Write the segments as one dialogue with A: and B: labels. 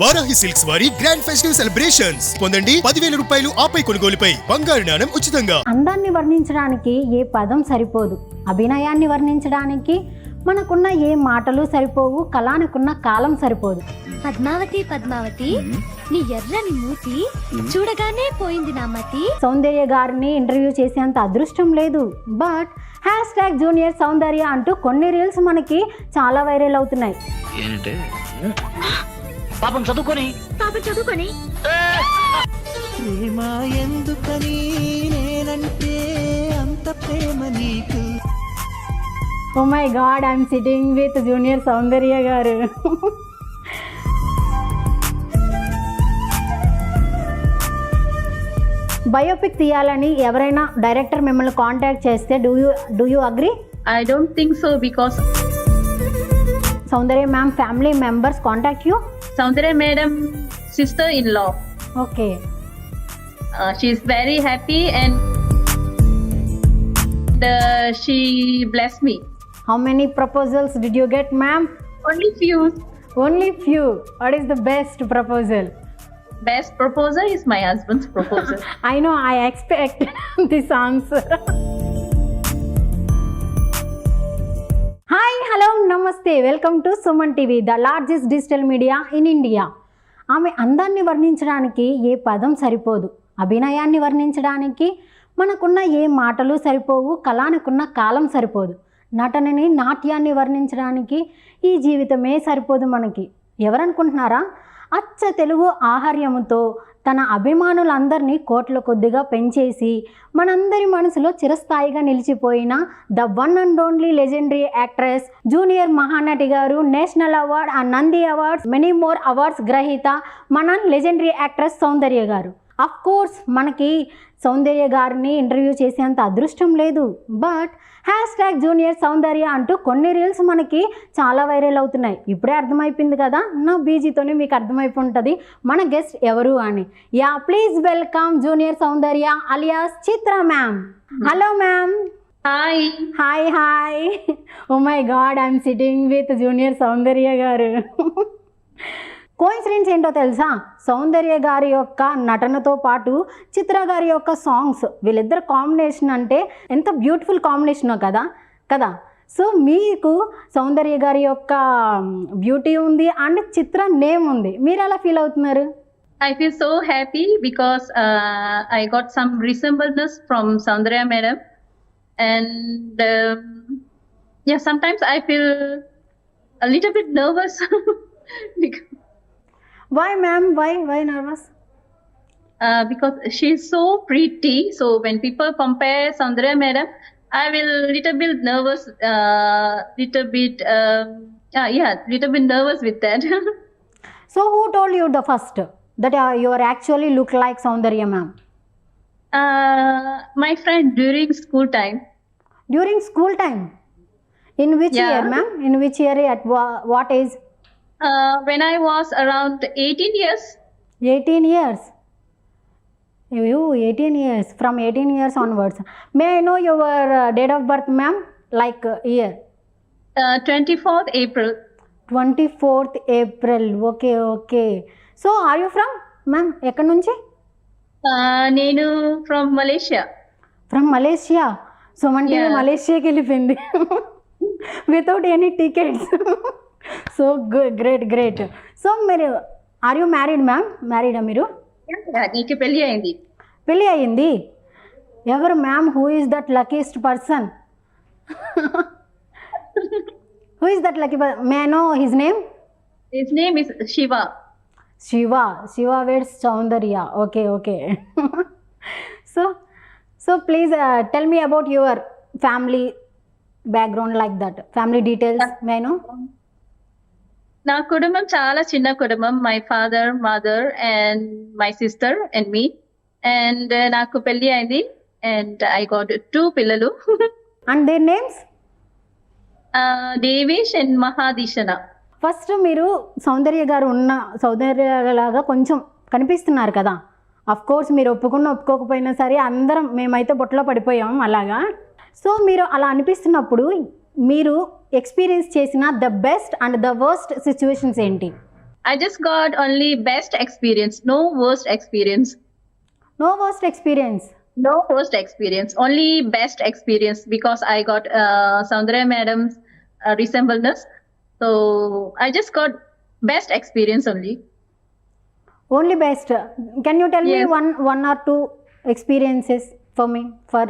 A: Varahi silks వారి grand festive celebrations పొందండి 10,000 రూపాయలు ఆపై కొనుగోలుపై బంగారు నాణెం ఉచితంగా.
B: అందాన్ని వర్ణించడానికి ఏ పదం సరిపోదు, అభినయాన్ని వర్ణించడానికి మనకున్న ఏ మాటలు సరిపోవు, కళానికున్న కాలం సరిపోదు.
C: పద్మావతి పద్మావతి నీ ఎర్రని మూతి చూడగానే పోయింది నా మతి.
B: సౌందర్య గారిని ఇంటర్వ్యూ చేసేంత అదృష్టం లేదు, బట్ #జూనియర్ సౌందర్య అంటూ కొన్ని రీల్స్ మనకి చాలా వైరల్ అవుతున్నాయి.
D: ఏంటంటే పాపం చదువుకొని
E: ప్రేమ ఎందుకని నేనంటే అంత ప్రేమ నీకు.
B: Oh my God, I'm sitting with junior Soundarya garu. Biopic తీయాలని ఎవరైనా డైరెక్టర్ మిమ్మల్ని కాంటాక్ట్ చేస్తే do you agree?
F: I don't think so because
B: Soundarya ma'am family members contact you?
F: Soundarya madam sister-in-law.
B: Okay.
F: She is very happy and she blessed me.
B: How many proposals did you get, ma'am?
F: Only few.
B: Only few. What is the best proposal?
F: Best proposal is my husband's proposal.
B: I know, I expect this answer. Hi, hello, namaste. Welcome to Suman TV, the largest digital media in India. ఆమె అందాన్ని వర్ణించడానికి ఏ పదం సరిపోదు, అభినయాన్ని వర్ణించడానికి మనకున్న ఏ మాటలు సరిపోవు, కళానికున్న కాలం సరిపోదు, నటనని నాట్యాన్ని వర్ణించడానికి ఈ జీవితమే సరిపోదు మనకి. ఎవరనుకుంటున్నారా? అచ్చ తెలుగు ఆహార్యముతో తన అభిమానులందరినీ కోట్ల కొద్దిగా పెంచేసి మనందరి మనసులో చిరస్థాయిగా నిలిచిపోయిన the one and only legendary actress junior Mahanati garu, national award, Nandi awards, many more awards గ్రహీత మన లెజెండరీ యాక్ట్రెస్ సౌందర్య గారు. అఫ్ కోర్స్ మనకి సౌందర్య గారిని ఇంటర్వ్యూ చేసేంత అదృష్టం లేదు, బట్ #జూనియర్ సౌందర్య అంటూ కొన్ని రీల్స్ మనకి చాలా వైరల్ అవుతున్నాయి. ఇప్పుడే అర్థమైపోయింది కదా, నా బీజీతోనే మీకు అర్థమైపోయి ఉంటుంది మన గెస్ట్ ఎవరు అని. Yeah, please welcome junior Soundarya alias Chitra ma'am. Hello ma'am.
F: Hi.
B: Hi hi. Oh my God, I'm sitting with junior Soundarya garu. Coincidence ఏంటో తెలుసా? సౌందర్య గారి యొక్క నటనతో పాటు చిత్ర గారి యొక్క సాంగ్స్, వీళ్ళిద్దరు కాంబినేషన్ అంటే ఎంత బ్యూటిఫుల్ కాంబినేషనో కదా కదా. సో మీకు సౌందర్య గారి యొక్క బ్యూటీ ఉంది అండ్ చిత్ర నేమ్ ఉంది, మీరు ఎలా ఫీల్ అవుతున్నారు?
F: I feel so happy because I got some resemblance from Soundarya madam and yeah, sometimes I feel a little bit nervous because
B: why ma'am, why nervous?
F: because she's so pretty. So when people compare Soundarya madam, I will little bit nervous, little bit nervous with that.
B: So who told you the first that you are actually look like Soundarya ma'am?
F: My friend during school time.
B: During school time? In which
F: Yeah.
B: Year ma'am? In which year, at what age?
F: When I was around 18 years.
B: 18 years. You 18 years. From 18 years onwards. May I know your date of birth, ma'am? Like year?
F: 24th April.
B: 24th April. Okay. So are you from, ma'am? ఎక్కడి నుంచి?
F: నేను from Malaysia.
B: From Malaysia. So మన TV
F: Yeah.
B: మలేషియాకి వెళ్ళిపోయింది without any tickets. So great. So మీరు are you married ma'am? మ్యారీడా మీరు?
F: నీకు పెళ్లి అయింది.
B: పెళ్ళి అయ్యింది. ఎవరు ma'am? Who is that luckiest person? Who is that lucky person? May I know his name?
F: His name is Shiva.
B: Shiva weds Soundarya. Okay. So please tell me about your family background, like that family details may I know?
F: నా కుటుంబం చాలా చిన్న కుటుంబం. My father, mother and my sister and me. And నాకు పెళ్లి అయింది and I got 2 పిల్లలు.
B: And their names?
F: Devesh and Mahadishana.
B: First మీరు సౌందర్య గారు ఉన్న సౌందర్యలాగా కొంచెం కనిపిస్తున్నారు కదా. అఫ్ కోర్స్ మీరు ఒప్పుకోకపోయినా సరే అందరం మేమైతే బొట్టలో పడిపోయాం అలాగా. సో మీరు అలా అనిపిస్తున్నప్పుడు మీరు ఎక్స్పీరియన్స్ చేసిన the best and the worst situations ఏంటి?
F: I just got only best experience, no worst experience.
B: No worst experience.
F: No worst experience, only best experience because I got Soundarya Madam's resemblance. So I just got best experience only.
B: Only best. Can you tell me
F: Yes.
B: one or two experiences for me, for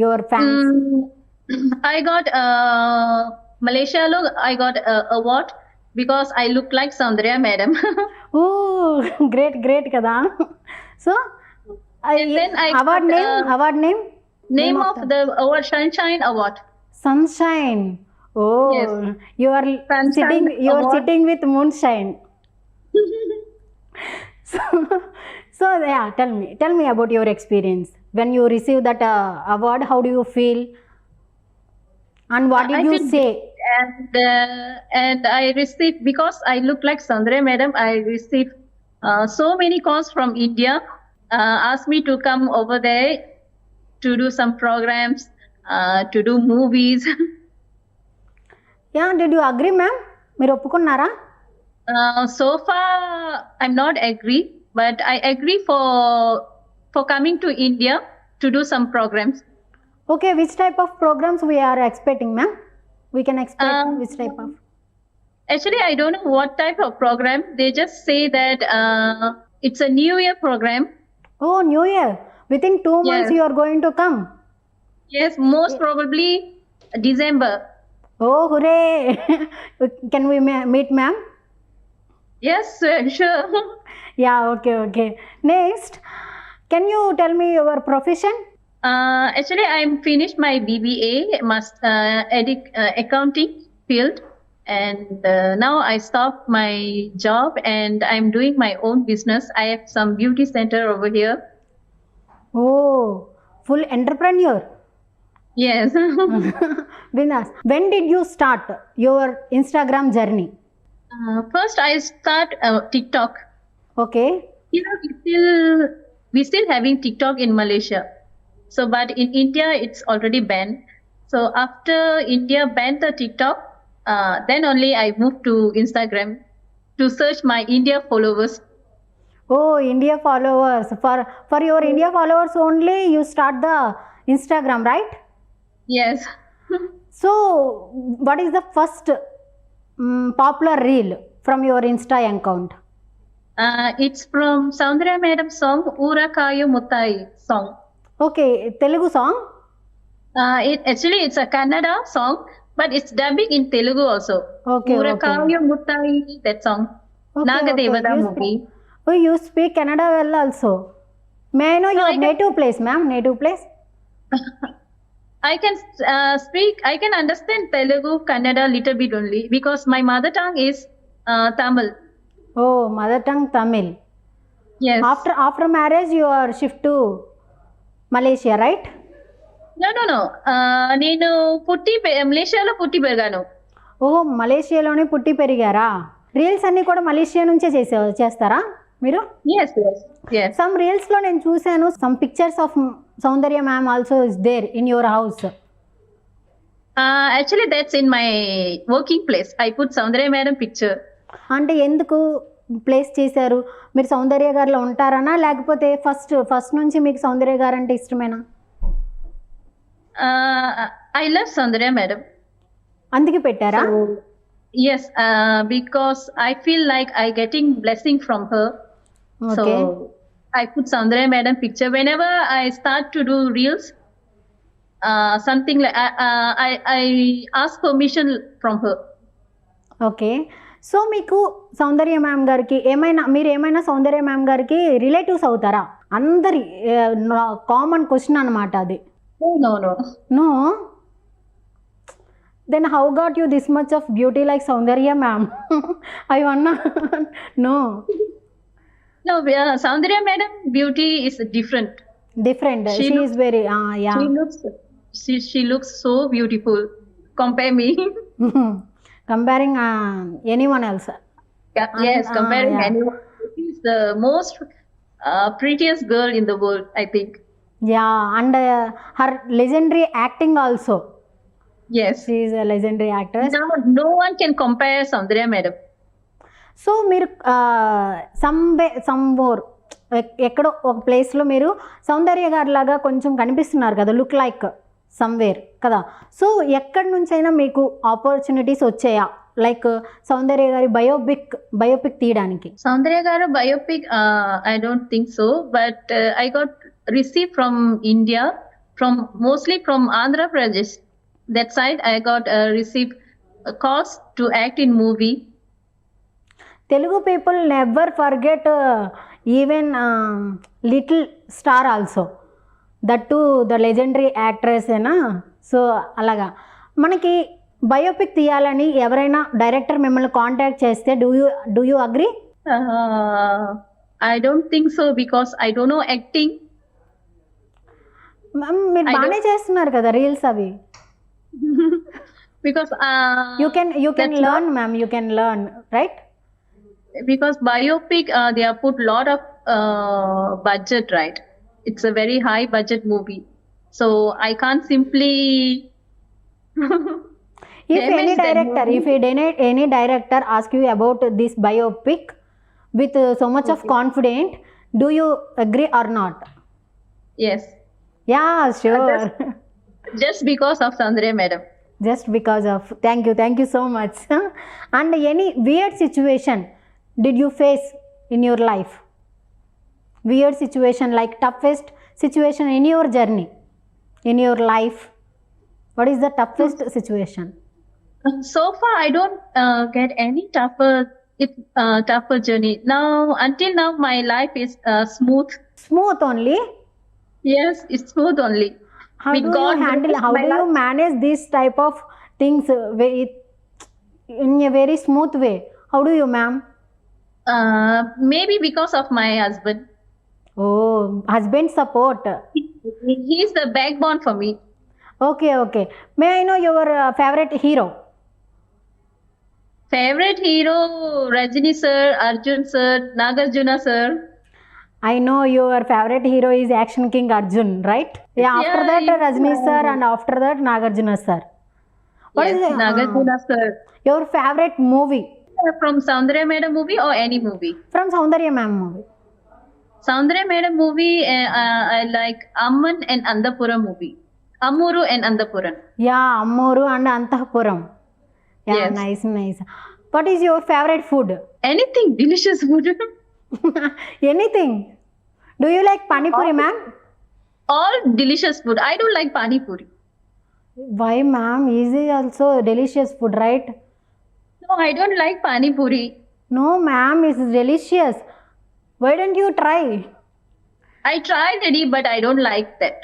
B: your fans?
F: I got Malaysia lo I got award because I look like Soundarya Madam.
B: Oh, great kada. So,
F: And then I
B: award
F: got,
B: name, award name?
F: Name of the award, Sunshine Award.
B: Sunshine. Oh,
F: Yes.
B: you are
F: Sunshine Award.
B: sitting with moonshine. So yeah, tell me about your experience when you receive that award. How do you feel? And what did
F: I
B: you
F: feel
B: say?
F: And I received, because I look like Soundarya Madam, I received so many calls from India, asked me to come over there to do some programs, to do movies.
B: Yeah, did you agree, ma'am? మీరు ఒప్పుకున్నారా?
F: So far, I'm not agree, but I agree for coming to India to do some programs.
B: Okay, which type of programs we are expecting, ma'am? We can expect which type of?
F: Actually, I don't know what type of program. They just say that it's a New Year program.
B: Oh, New Year. Within 2 months
F: Yes.
B: you are going to come.
F: Yes, most probably December.
B: Oh, hooray! Can we meet, ma'am?
F: Yes, sure.
B: Yeah, okay. Next, can you tell me your profession?
F: Actually, I'm finished my BBA, accounting field, and now I stopped my job and I'm doing my own business. I have some beauty center over here.
B: Oh, full entrepreneur.
F: Yes.
B: Vinas, when did you start your Instagram journey?
F: First, I start TikTok.
B: Okay.
F: You know, we still having TikTok in Malaysia. So, but in India, it's already banned. So after India banned the TikTok, then only I moved to Instagram to search my India followers.
B: Oh, India followers. For your India followers only, you start the Instagram, right?
F: Yes.
B: So, what is the first popular reel from your Insta account?
F: It's from Soundarya Madam song, Ura Kayu Muttai song.
B: Okay, Telugu song?
F: Actually, it's a Kannada song, but it's dubbing in Telugu also.
B: Okay,
F: Ura
B: okay.
F: Kayu Muttai, that song.
B: Okay,
F: Nagadevada
B: okay.
F: movie.
B: Oh, you speak Kannada well also. May I know your
F: I can-
B: native place, ma'am? Native place?
F: I can speak, I can understand Telugu, Kannada little bit only because my mother tongue is Tamil.
B: Oh, mother tongue Tamil.
F: Yes.
B: After marriage, you are shift to Malaysia, right?
F: No. నేను మలేషియాలో పుట్టి పెరిగాను.
B: ఓహో, మలేషియాలోనే పుట్టి పెరిగారా? Reels అన్నీ కూడా Malaysia నుంచే చేస్తారా మీరు?
F: Yes.
B: సమ్ రీల్స్లో నేను చూశాను, some pictures of Soundarya ma'am also is there in your house.
F: Actually, that's in my working place. I put Soundarya Madam picture.
B: అంటే ఎందుకు ప్లేస్ చేశారు? మీరు సౌందర్య గారిలో ఉంటారనా, లేకపోతే ఫస్ట్ నుంచి మీకు సౌందర్య గారు అంటే ఇష్టమేనా?
F: I love Soundarya Madam.
B: అందుకే పెట్టారా?
F: Yes, because I feel like I getting blessing from her.
B: Okay.
F: So I put Soundarya Madam picture whenever I start to do reels. Something like I ask permission from her.
B: Okay. So మీకు సౌందర్య ma'am గారికి మీరు ఏమైనా సౌందర్య ma'am గారికి relatives అవుతారా? అందరి common question అనమాట అది.
F: No.
B: No, then how got you this much of beauty like Soundarya ma'am? I wanna know.
F: No, Soundarya Madam beauty is different.
B: Different.
F: She
B: she is very యా.
F: She looks so beautiful. Compare me.
B: Comparing anyone else.
F: Yes, comparing
B: yeah.
F: anyone. She is the most prettiest girl in the world, I think.
B: Yeah, and her legendary acting also.
F: Yes.
B: She is a legendary actress.
F: No one can compare Soundarya Madam.
B: So మీరు సమ్వోర్ ఎక్కడో ఒక ప్లేస్లో మీరు సౌందర్య గారి లాగా కొంచెం కనిపిస్తున్నారు కదా, లుక్ లైక్ సమ్వేర్ కదా. సో ఎక్కడి నుంచైనా మీకు ఆపర్చునిటీస్ వచ్చాయా, లైక్ సౌందర్య గారి బయోపిక్ తీయడానికి?
F: Saundarya Garu biopic, I don't think so, but I got received from India, mostly from Andhra Pradesh. That side, I got received calls to act in movie.
B: Telugu people never forget even little star also, that to the legendary actress ఏనా. So అలాగా మనకి biopic తీయాలని ఎవరైనా director మిమ్మల్ని contact చేస్తే do you agree?
F: I don't think so because I don't know acting.
B: Ma'am మీరు బాగానే చేస్తున్నారు కదా రీల్స్ అవి.
F: Because
B: you can learn ma'am, you can learn right.
F: because biopic they have put lot of budget, right? It's a very high budget movie, so I can't simply
B: if any director ask you about this biopic with so much of confidence, do you agree or not?
F: yes,
B: Yeah, sure.
F: just because of Saundarya madam.
B: Just because of, thank you so much. And any weird situation did you face in your life? Weird situation, like toughest situation in your journey, in your life. What is the toughest situation?
F: So far I don't get any tougher journey now. Until now my life is smooth.
B: Smooth only?
F: Yes, it's smooth only.
B: How
F: With
B: do
F: God
B: you handle,
F: bless
B: how
F: my
B: do you
F: life.
B: manage this type of things in a very smooth way? How do you, ma'am?
F: Maybe because of my husband.
B: Oh, husband support.
F: He's the backbone for me.
B: Okay. May I know your favorite hero?
F: Favorite hero: Rajini sir, Arjun sir, Nagarjuna sir.
B: I know your favorite hero is Action King Arjun, right? Yeah, after that Rajni sir, and after that Nagarjuna sir. What
F: Yes,
B: is it?
F: Nagarjuna sir.
B: Your favorite movie
F: From Saundarya madam movie or any movie?
B: from Saundarya ma'am movie?
F: Saundarya madam movie, I like Amman and Andapuram movie. Amuru and Andapuram.
B: Yeah, Ammoru and Antapuram. Yeah,
F: Yes.
B: nice. What is your favorite food?
F: Anything delicious food.
B: Anything. Do you like pani puri, ma'am?
F: All delicious food. I don't like pani puri.
B: Why, ma'am? Is it also delicious food, right?
F: No, I don't like pani puri.
B: No, ma'am, it's delicious. Why don't you try?
F: I tried it, but I don't like that.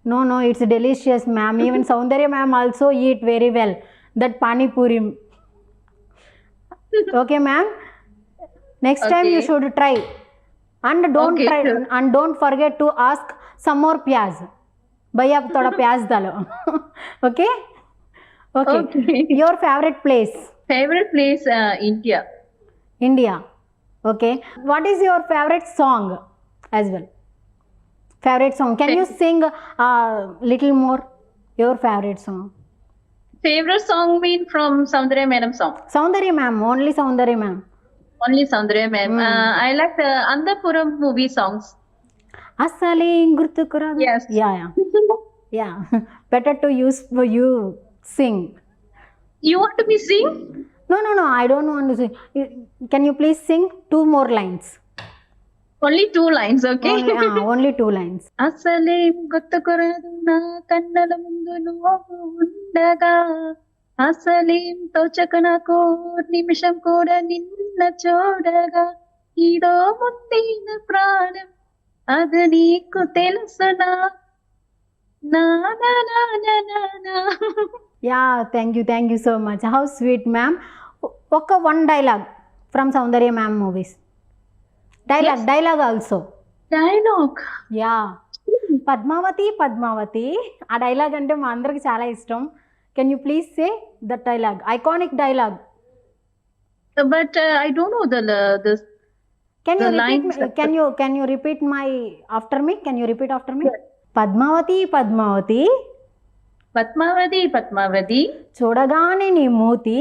B: No, it's delicious, ma'am. Even Saundarya ma'am also eat very well that pani puri. Okay, ma'am. Next time you
F: Okay.
B: should try, and don't
F: Okay,
B: try,
F: sure.
B: and don't forget to ask some more pyaz. Bhaiya thoda pyaz dalo. Okay.
F: Okay.
B: Your favorite place?
F: Favorite place, India.
B: India. Okay. What is your favorite song as well? Favorite song. Can you sing little more? Your favorite song.
F: Favorite song mean from Saundarya madam song.
B: Saundarya ma'am. Only Saundarya ma'am.
F: Only Saundarya ma'am. I like the Andapuram movie songs.
B: Asali gurtukuradu.
F: Yes.
B: Yeah. Better to use for you sing.
F: You want to be sing?
B: No. I don't want to sing. Can you please sing 2 more lines?
F: Only 2 lines, okay?
B: Only 2 lines.
F: అసలేం గుర్తుకురాదు నా కన్నుల ముందు నువ్వు ఉండగా, అసలేం తోచక నాకు నిమిషం కూడా నిన్న చూడగా, ఇదో ముద్దిన ప్రాణం అది నీకు తెలుసునా నా నా నా నా నా నా.
B: Yeah, thank you so much. How sweet, ma'am. One dialogue from Saundarya ma'am movies. Dialogue also.
F: Dialogue.
B: Yeah. Padmavati ఆ డైలాగ్ అంటే మా అందరికి చాలా ఇష్టం. Can you please say that dialogue, iconic dialogue?
F: But I don't know the
B: Can you repeat after me? Can you repeat after me? Padmavathi
F: Padmavathi చూడగానే
B: నీ మూతి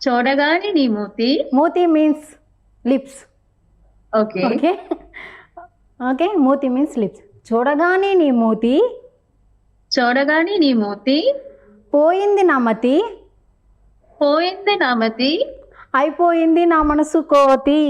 F: చూడగానే నీ మూతి.
B: మూతి means lips.
F: Okay.
B: Okay okay, మూతి మీన్స్ లిప్స్. చూడగానే నీ మూతి,
F: చూడగానే నీ మూతి,
B: పోయింది నా మతి,
F: పోయింది నా మతి,
B: అయిపోయింది నా మనసు కోతి.